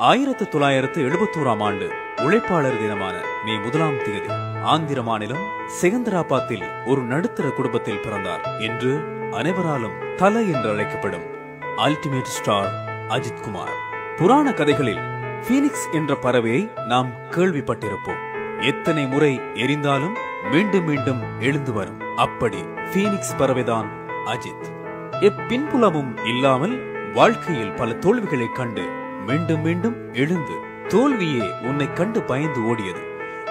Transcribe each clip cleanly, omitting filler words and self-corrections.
1971ஆம் ஆண்டு உழைப்பாளர் தினமான மே 1ஆம் தேதி ஆந்திர மாநிலம் செகந்தராபாத்தில் ஒரு நடுத்தர குடும்பத்தில் பிறந்தார். என்று அனைவராலும் தல என்று அழைக்கப்படும் அல்டிமேட் ஸ்டார் அஜித் குமார். புராண கதைகளில் பீனிக்ஸ் என்ற பறவையை நாம் கேள்விப்பட்டிருப்போம். எத்தனை முறை எரிந்தாலும் மீண்டும் மீண்டும் எழுந்து வரும். அப்படி பீனிக்ஸ் பறவைதான் அஜித். எப்பின்புலமும் இல்லாமல் வாழ்க்கையில் பல தோல்விகளை கண்டு மீண்டும் மீண்டும் எழுந்து, தோல்வியே உன்னை கண்டு பயந்து ஓடியது.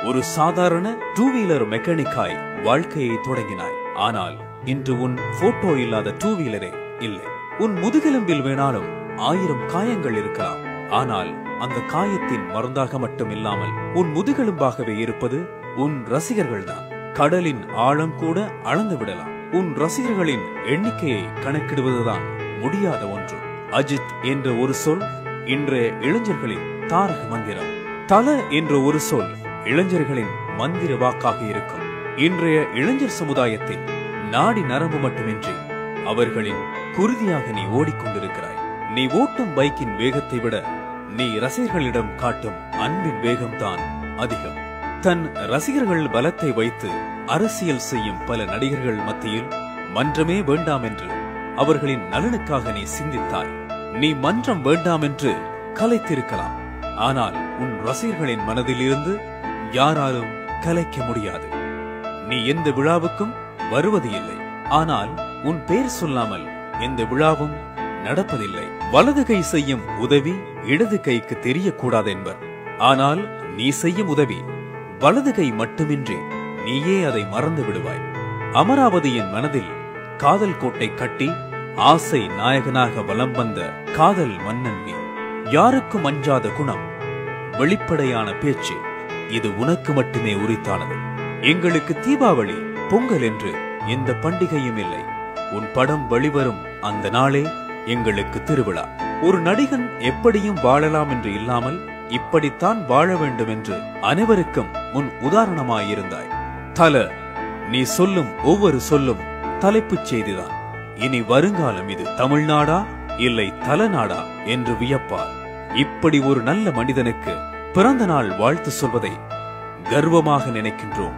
ஒரு சாதாரண டூ வீலர் மெக்கானிக்காய் வாழ்க்கையை தொடங்கினாய். ஆனால் இன்று உன் போட்டோ இல்லாத டூ வீலரே இல்லை. உன் முதுகெலும்பில் வேணாலும் 1000 காயங்கள் இருக்கலாம். ஆனால் அந்த காயத்தின் மருந்தாக மட்டும் இல்லாமல் உன் முதுகெலும்பாகவே இருப்பது உன் ரசிகர்கள் தான். கடலின் ஆழம் கூட அளந்து விடலாம். உன் ரசிகர்களின் எண்ணிக்கையை கணக்கிடுவதுதான் முடியாத ஒன்று. அஜித் என்ற ஒரு சொல் இன்றைய இளைஞர்களின் தாரக மந்திரம். தல என்ற ஒரு சொல் இளைஞர்களின் மந்திர வாக்காக இருக்கும். இன்றைய இளைஞர் சமுதாயத்தின் நாடி நரம்பு மட்டுமின்றி அவர்களின் குருதியாக நீ ஓடிக்கொண்டிருக்கிறாய். நீ ஓட்டும் பைக்கின் வேகத்தை விட நீ ரசிகர்களிடம் காட்டும் அன்பின் வேகம்தான் அதிகம். தன் ரசிகர்கள் பலத்தை வைத்து அரசியல் செய்யும் பல நடிகர்கள் மத்தியில் மன்றமே வேண்டாம் என்று அவர்களின் நலனுக்காக நீ சிந்தித்தாய். நீ மன்றம் வேண்டாம் என்று கலைத்திருக்கலாம். ஆனால் உன் ரசிகர்களின் மனதில் இருந்து யாராலும் கலைக்க முடியாது. நீ எந்த விழாவுக்கும் வருவது இல்லை. ஆனால் உன் பெயர் சொல்லாமல் எந்த விழாவும் நடப்பதில்லை. வலது கை செய்யும் உதவி இடது கைக்கு தெரியக்கூடாது என்பர். ஆனால் நீ செய்யும் உதவி வலது கை மட்டுமின்றி நீயே அதை மறந்து விடுவாய். அமராவதியின் மனதில் காதல் கோட்டை கட்டி ஆசை நாயகனாக வலம் வந்த காதல் மன்னன் நீ. யாருக்கும் அஞ்சாத குணம், வெளிப்படையான பேச்சு, இது உனக்கு மட்டுமே உரித்தானது. எங்களுக்கு தீபாவளி, பொங்கல் என்று எந்த பண்டிகையும் இல்லை. உன் படம் வெளிவரும் அந்த நாளே எங்களுக்கு திருவிழா. ஒரு நடிகன் எப்படியும் வாழலாம் என்று இல்லாமல் இப்படித்தான் வாழ வேண்டும் என்று அனைவருக்கும் முன் உதாரணமாயிருந்தாய். தல, நீ சொல்லும் ஒவ்வொரு சொல்லும் தலைப்புச் செய்திதான். இனி வருங்காலம் இது தமிழ்நாடா இல்லை தலநாடா என்று வியப்பார். இப்படி ஒரு நல்ல மனிதனுக்கு பிறந்த நாள் வாழ்த்து சொல்வதை கர்வமாக நினைக்கின்றோம்.